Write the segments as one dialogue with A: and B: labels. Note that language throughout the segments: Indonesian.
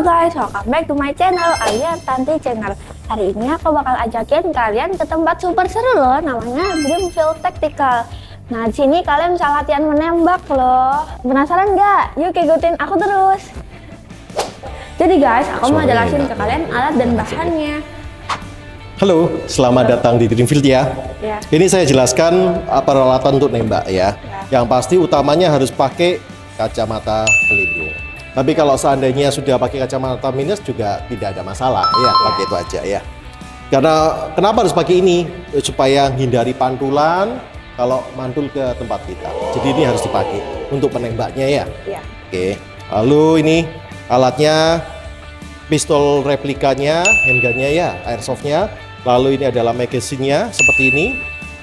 A: guys, welcome back to my channel, Ayah Tanti Channel. Hari ini aku bakal ajakin kalian ke tempat super seru loh, namanya Dreamfield Tactical. Nah, di sini kalian bisa latihan menembak loh. Penasaran nggak? Yuk ikutin aku terus. Jadi guys, aku mau jelasin ke kalian alat dan bahannya.
B: Halo, selamat datang di Dreamfield ya. Ini saya jelaskan peralatan untuk nembak ya. Yang pasti utamanya harus pakai kacamata pelindung. Tapi kalau seandainya sudah pakai kacamata minus juga tidak ada masalah ya, pakai itu aja ya. Karena kenapa harus pakai ini? Supaya hindari pantulan kalau mantul ke tempat kita. Jadi ini harus dipakai untuk penembaknya ya. Oke. Lalu ini alatnya, pistol replikanya, handgunnya ya, airsoftnya. Lalu ini adalah magazine-nya seperti ini,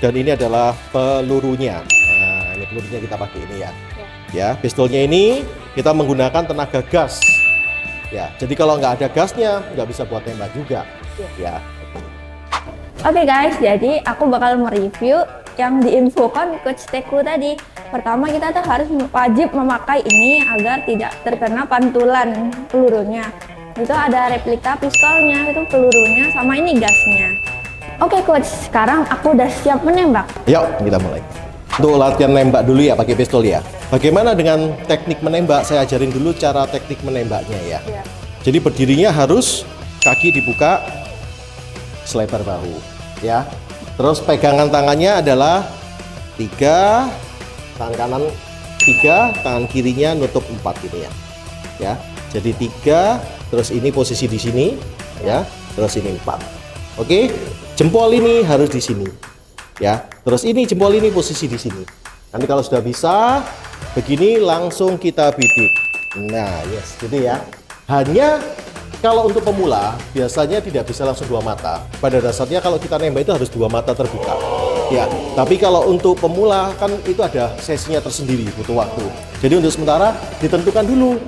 B: dan ini adalah pelurunya. Nah, ini pelurunya kita pakai ini ya. Ya, pistolnya ini kita menggunakan tenaga gas. Ya, jadi kalau nggak ada gasnya nggak bisa buat tembak juga. Ya.
A: Oke guys, jadi aku bakal mereview yang diinfokan Coach Teku tadi. Pertama, kita tuh harus wajib memakai ini agar tidak terkena pantulan pelurunya. Itu ada replika pistolnya, itu pelurunya, sama ini gasnya. Oke Coach, sekarang aku udah siap menembak.
B: Yuk, kita mulai. Untuk latihan nembak dulu ya pakai pistol ya. Bagaimana dengan teknik menembak? Saya ajarin dulu cara teknik menembaknya ya. Jadi berdirinya harus kaki dibuka selebar bahu ya. Terus pegangan tangannya adalah 3, tangan kanan 3, tangan kirinya nutup 4 gitu ya. Ya. Jadi 3, terus ini posisi di sini ya. Terus ini 4. Oke. Jempol ini harus di sini. Ya, terus ini jempol ini posisi di sini. Nanti kalau sudah bisa begini langsung kita bidik. Nah, yes, gitu ya. Hanya kalau untuk pemula biasanya tidak bisa langsung 2 mata. Pada dasarnya kalau kita nembak itu harus 2 mata terbuka. Ya, tapi kalau untuk pemula kan itu ada sesinya tersendiri, butuh waktu. Jadi untuk sementara ditentukan dulu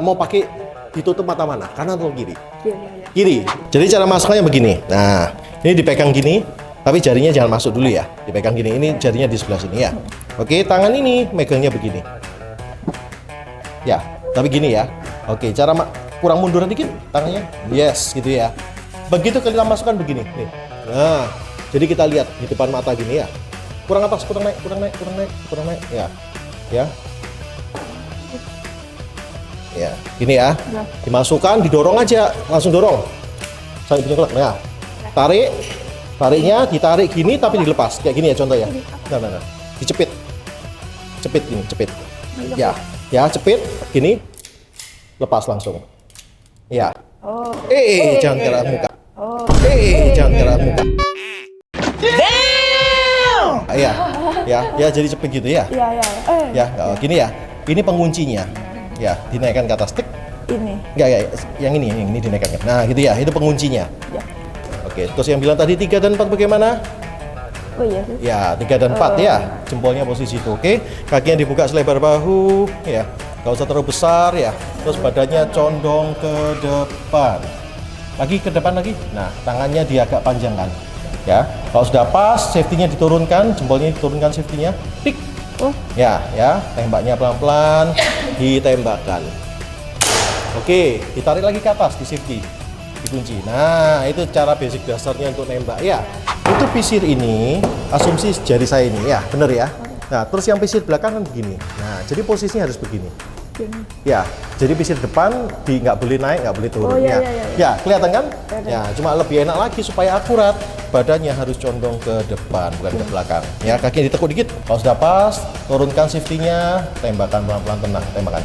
B: mau pakai ditutup mata mana, kanan atau kiri? Kiri. Jadi cara masuknya begini. Nah, ini dipegang gini. Tapi jarinya jangan masuk dulu ya, dipegang gini. Ini jarinya di sebelah sini ya. Oke, tangan ini megangnya begini. Ya, tapi gini ya. Oke, cara kurang munduran dikit tangannya. Yes, gitu ya. Begitu kita masukkan begini. Nih. Nah, jadi kita lihat di depan mata gini ya. Kurang atas, kurang naik, kurang naik, kurang naik, kurang naik. Ya, ya. Ya, gini ya. Dimasukkan, didorong aja, langsung dorong. Saya punya kelak. Nah, tarik. Tariknya ditarik gini tapi dilepas kayak gini ya contoh ya. Nah. Dicepit. Cepit gini, cepit. Ya, ya cepit gini. Lepas langsung. Ya. Jangan gerak muka. Jangan gerak muka. Iya. Ya jadi cepit gitu ya. Ya, gini ya. Ini penguncinya. Ya, dinaikkan ke atas tik.
A: Ini.
B: Enggak, yang ini dinaikkan. Nah, gitu ya. Itu penguncinya. Ya. Oke, terus yang bilang tadi 3 dan 4 bagaimana?
A: Oh iya sih.
B: Ya, 3 dan 4 ya. Jempolnya posisi itu. Oke. Kakinya dibuka selebar bahu ya. Gak usah terlalu besar ya. Terus badannya condong ke depan. Lagi ke depan lagi. Nah, tangannya dia agak panjangkan. Ya. Kalau sudah pas, safety-nya diturunkan, jempolnya diturunkan safety-nya. Tik. Ya. Tembaknya pelan-pelan ditembakkan. Oke, ditarik lagi ke atas di safety. Dikunci. Nah, itu cara basic dasarnya untuk nembak ya. Itu pisir ini, asumsi jari saya ini ya, bener ya. Nah, terus yang pisir belakang kan begini. Nah, jadi posisinya harus begini. Ya, jadi pisir depan nggak boleh naik, nggak boleh turun. Ya, kelihatan kan? Ya, cuma lebih enak lagi supaya akurat. Badannya harus condong ke depan, bukan ke belakang. Ya, kakinya ditekuk dikit. Kalau sudah pas, turunkan safety-nya, tembakan pelan-pelan, tenang, tembakan.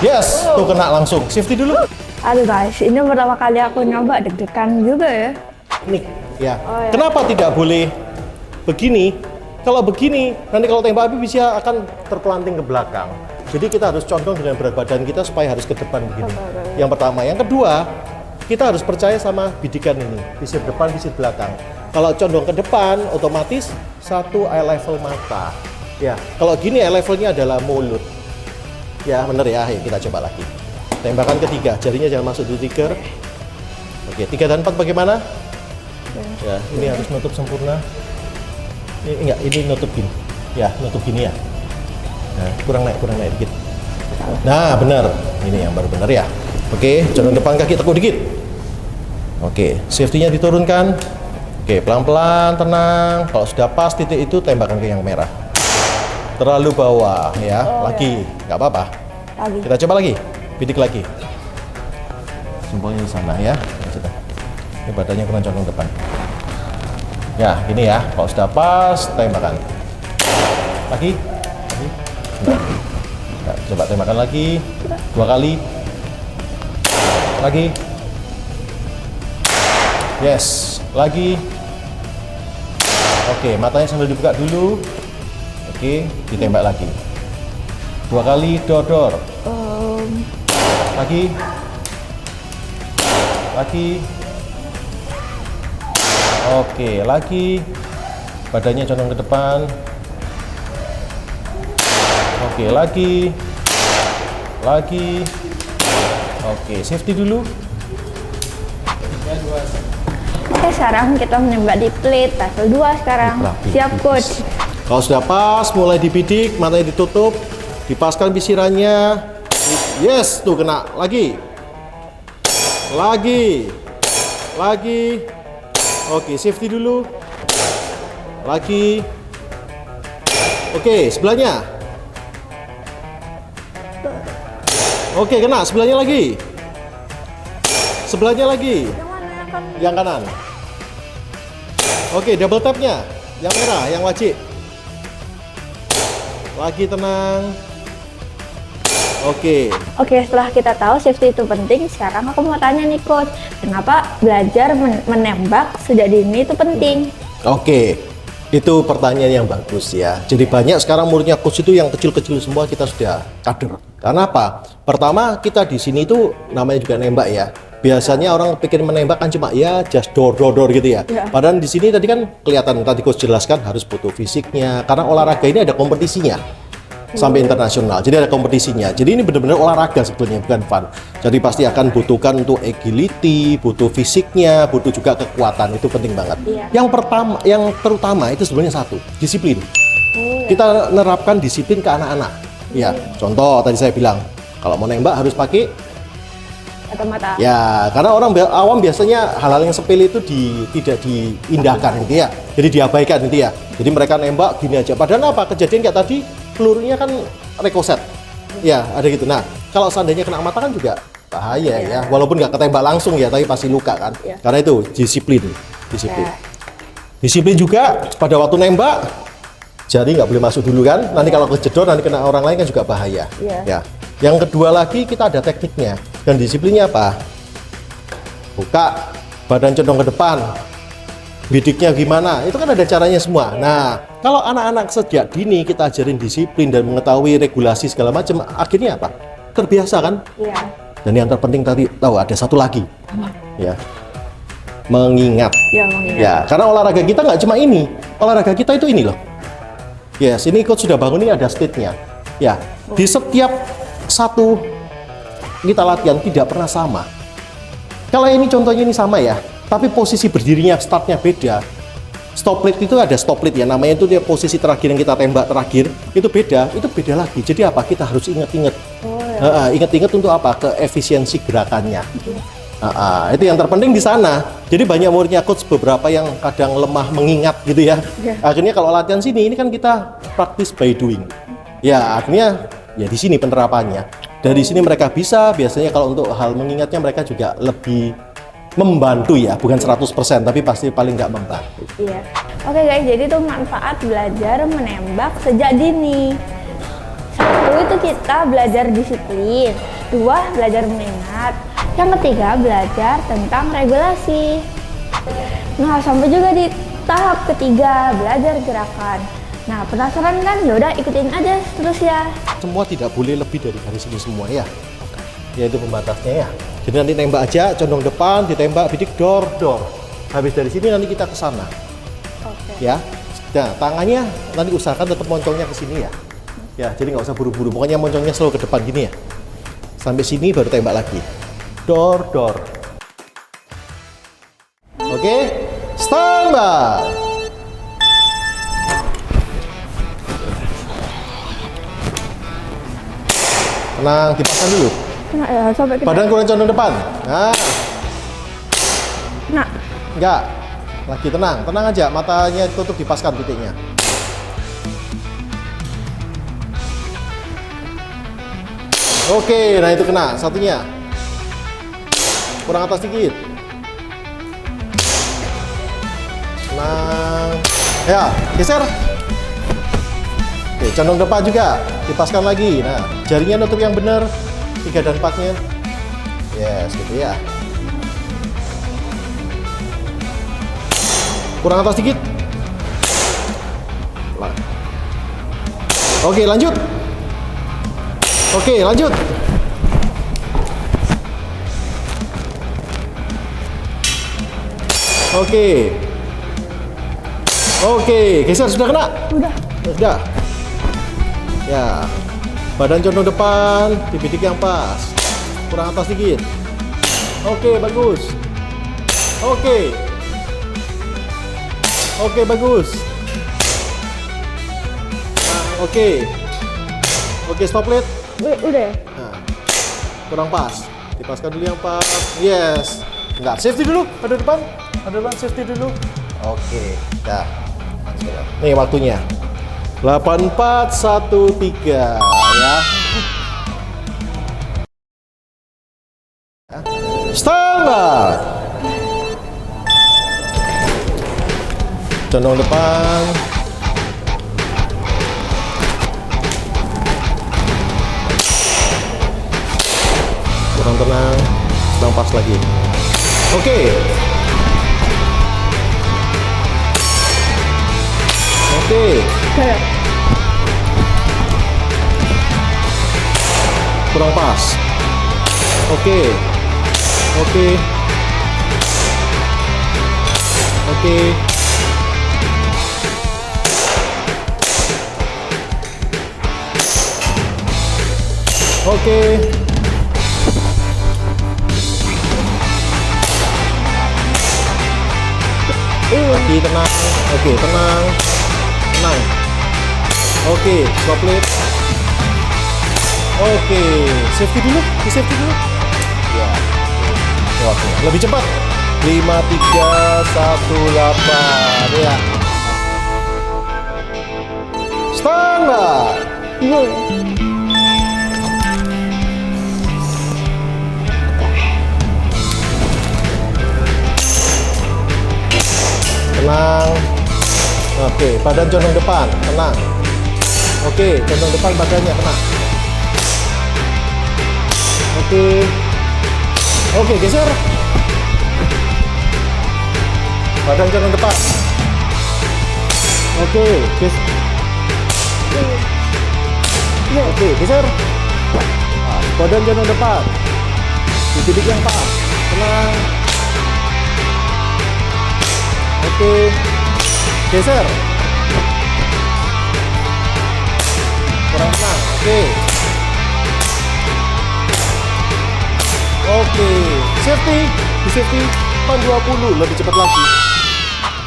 B: Yes, tuh kena langsung. Safety dulu.
A: Aduh guys, ini pertama kali aku nyoba, deg-degan juga ya.
B: Nih, ya. Kenapa tidak boleh begini? Kalau begini, nanti kalau tembak api bisa akan terpelanting ke belakang. Jadi kita harus condong dengan berat badan kita supaya harus ke depan begini. Yang pertama. Yang kedua, kita harus percaya sama bidikan ini. Pisir depan, pisir belakang. Kalau condong ke depan, otomatis satu eye level mata. Ya, kalau gini eye levelnya adalah mulut. Ya, bener ya. Ayo kita coba lagi. Tembakan ketiga, jarinya jangan masuk di trigger. Oke, 3 dan 4 bagaimana? Ya, ini harus nutup sempurna. Ini nutup gini. Ya, nutup gini ya. Nah, kurang naik dikit. Nah, benar. Ini yang baru benar ya. Oke, condong depan, kaki tekuk dikit. Oke, safety-nya diturunkan. Oke, pelan-pelan, tenang. Kalau sudah pas titik itu, tembakan ke yang merah. Terlalu bawah ya, lagi, nggak apa-apa.
A: Lagi.
B: Kita coba lagi, bidik lagi. Jempolnya di sana ya. Ini badannya kena condong depan. Ya, gini ya. Kalau sudah pas, tembakan. Lagi. Nah, coba tembakan lagi. 2 kali. Lagi. Yes. Lagi. Oke, matanya sambil dibuka dulu. Oke, ditembak lagi. 2 kali, dor. Lagi. Oke, lagi. Badannya condong ke depan. Oke, lagi. Oke, safety dulu.
A: Oke, sekarang kita menembak di plate level 2 sekarang. Siap, coach.
B: Kalau sudah pas, mulai dibidik, matanya ditutup, dipaskan pisirannya. Yes, tuh kena. Lagi. Oke, safety dulu. Lagi. Oke, sebelahnya. Oke, kena. Sebelahnya lagi. Yang kanan. Oke, double tapnya. Yang merah, yang wajib. Lagi, tenang. Oke.
A: Oke, setelah kita tahu safety itu penting, sekarang aku mau tanya nih coach, kenapa belajar menembak sejak dini itu penting?
B: Oke, itu pertanyaan yang bagus ya. Jadi banyak sekarang muridnya coach itu yang kecil-kecil semua kita sudah kader. Karena apa? Pertama, kita di sini itu namanya juga nembak ya. Biasanya orang pikir menembak kan cuma ya just dor gitu ya. Padahal di sini tadi kan kelihatan, tadi coach jelaskan harus butuh fisiknya. Karena olahraga ini ada kompetisinya sampai internasional. Jadi ada kompetisinya. Jadi ini benar-benar olahraga sebetulnya, bukan fun. Jadi pasti akan butuhkan untuk agility, butuh fisiknya, butuh juga kekuatan. Itu penting banget. Yang terutama itu sebenarnya satu, disiplin. Kita nerapkan disiplin ke anak-anak. Ya, contoh tadi saya bilang, kalau mau nembak harus pakai
A: kacamata.
B: Ya, karena orang awam biasanya hal-hal yang sepele itu tidak diindahkan gitu ya. Jadi diabaikan gitu ya. Jadi mereka nembak gini aja. Padahal apa? Kejadian kayak tadi pelurunya kan rekoset. Ya, ada gitu. Nah, kalau seandainya kena mata kan juga bahaya ya. Walaupun nggak ketembak langsung ya, tapi pasti luka kan. Karena itu disiplin. Disiplin juga pada waktu nembak, jari nggak boleh masuk dulu kan. Nanti kalau kejedor nanti kena orang lain kan juga bahaya. Ya. Yang kedua lagi kita ada tekniknya dan disiplinnya apa? Buka, badan condong ke depan. Bidiknya gimana? Itu kan ada caranya semua. Nah, kalau anak-anak sejak dini kita ajarin disiplin dan mengetahui regulasi segala macam, akhirnya apa? Terbiasa kan?
A: Iya.
B: Dan yang terpenting tadi tahu ada satu lagi, ya, mengingat. Ya, karena olahraga kita nggak cuma ini, olahraga kita itu ini loh. Yes, ini coach sudah bangun, ini ada state-nya. Ya, di setiap satu kita latihan tidak pernah sama. Kalau ini contohnya ini sama ya. Tapi posisi berdirinya startnya beda. Stop plate itu ada stop plate ya, namanya itu dia posisi terakhir yang kita tembak terakhir itu beda lagi. Jadi apa? Kita harus ingat-ingat. Ingat-ingat untuk apa? Ke efisiensi gerakannya. Itu yang terpenting di sana. Jadi banyak muridnya coach beberapa yang kadang lemah mengingat gitu ya. Akhirnya kalau latihan sini ini kan kita practice by doing. Ya akhirnya ya di sini penerapannya. Dari sini mereka bisa. Biasanya kalau untuk hal mengingatnya mereka juga lebih membantu ya, bukan 100%, tapi pasti paling nggak membantu.
A: Iya. Oke guys, jadi itu manfaat belajar menembak sejak dini. 1 itu kita belajar disiplin, 2 belajar mengingat, yang ketiga belajar tentang regulasi. Nah, sampai juga di tahap ketiga belajar gerakan. Nah, penasaran kan? Yaudah ikutin aja terus ya.
B: Semua tidak boleh lebih dari garis ini semua ya. Ya itu pembatasnya ya. Jadi nanti nembak aja, condong depan, ditembak, bidik, dor. Habis dari sini nanti kita ke sana. Ya. Nah, tangannya nanti usahakan tetap moncongnya ke sini ya. Ya, jadi nggak usah buru-buru. Pokoknya moncongnya selalu ke depan gini ya. Sampai sini baru tembak lagi. Dor. Oke, standby. Tenang, dipasang dulu.
A: Nah, ya, sampai kena.
B: Badan kurang condong depan. Nah,
A: Nah,
B: enggak. Lagi tenang, tenang aja. Matanya tutup, dipaskan titiknya. Oke, nah itu kena. Satunya. Kurang atas dikit. Tenang. Ya, geser. Oke, condong depan juga. Dipaskan lagi. Nah, jarinya nutup yang benar. 3 dan 4-nya. Yes, gitu ya. Kurang atas dikit. Oke, lanjut. Oke, lanjut. Oke. Oke, geser, sudah kena?
A: udah.
B: Sudah. Ya. Badan condong depan, di bidik yang pas. Kurang atas dikit. Oke, bagus. Oke. Oke, bagus. Nah, oke. Oke, stop lead.
A: Udah.
B: Nah, kurang pas. Dipaskan dulu yang pas. Yes. Enggak, safety dulu. Ada depan. Ada depan, safety dulu. Oke. Dah. Nih waktunya. 8413 ya. Standar. Condong depan. Kurang tenang. Sedang pas lagi. Oke. Oke.
A: Kayak.
B: Kurang pas. Oke. Oke. Oke. Oke. Lagi tenang. Oke, tenang. Tenang. Oke, stop lead. Oke, safety dulu, di safety dulu. Ya. Oke, lebih cepat. 5318 ya. Standar.
A: Gol.
B: Tenang. Oke, badan condong depan, tenang. Oke, condong depan badannya, tenang. Oke. Oke, geser. Badan condong depan. Oke, Oke, geser. Nah, badan condong depan. Di titik yang pas. Tenang. Oke. Geser. Kurang tenang. Oke. Oke. Safety. Di safety. 20 lebih cepat lagi.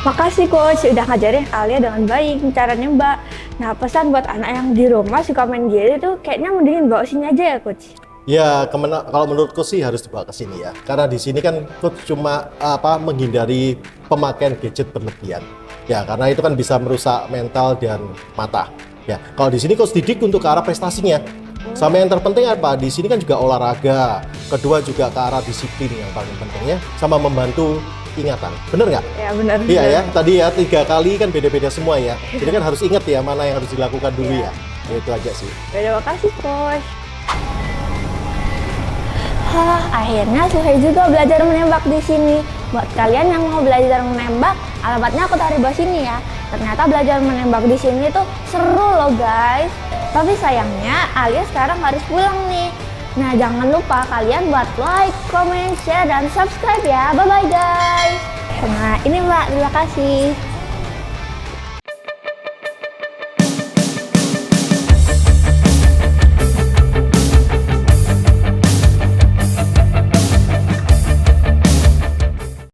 A: Makasih coach udah ngajarin Alia dengan baik cara nembak. Nah, pesan buat anak yang di rumah suka main game itu kayaknya mendingin bawa sini aja ya coach.
B: Ya, kalau menurutku sih harus dibawa ke sini ya. Karena di sini kan coach cuma menghindari pemakaian gadget berlebihan. Ya, karena itu kan bisa merusak mental dan mata. Ya, kalau di sini coach didik untuk ke arah prestasinya. Sama yang terpenting apa? Di sini kan juga olahraga. Kedua juga ke arah disiplin yang paling pentingnya, sama membantu ingatan. Bener nggak?
A: Ya benar.
B: Iya ya, tadi ya 3 kali kan beda-beda semua ya. Jadi kan harus ingat ya mana yang harus dilakukan dulu ya. Itu aja sih.
A: Terima kasih coach. Hah, akhirnya selesai juga belajar menembak di sini. Buat kalian yang mau belajar menembak, alamatnya aku taruh di bawah sini ya. Ternyata belajar menembak di sini tuh seru loh guys. Tapi sayangnya Alia sekarang harus pulang nih. Nah, jangan lupa kalian buat like, comment, share, dan subscribe ya. Bye-bye guys. Nah, ini Mbak, terima kasih.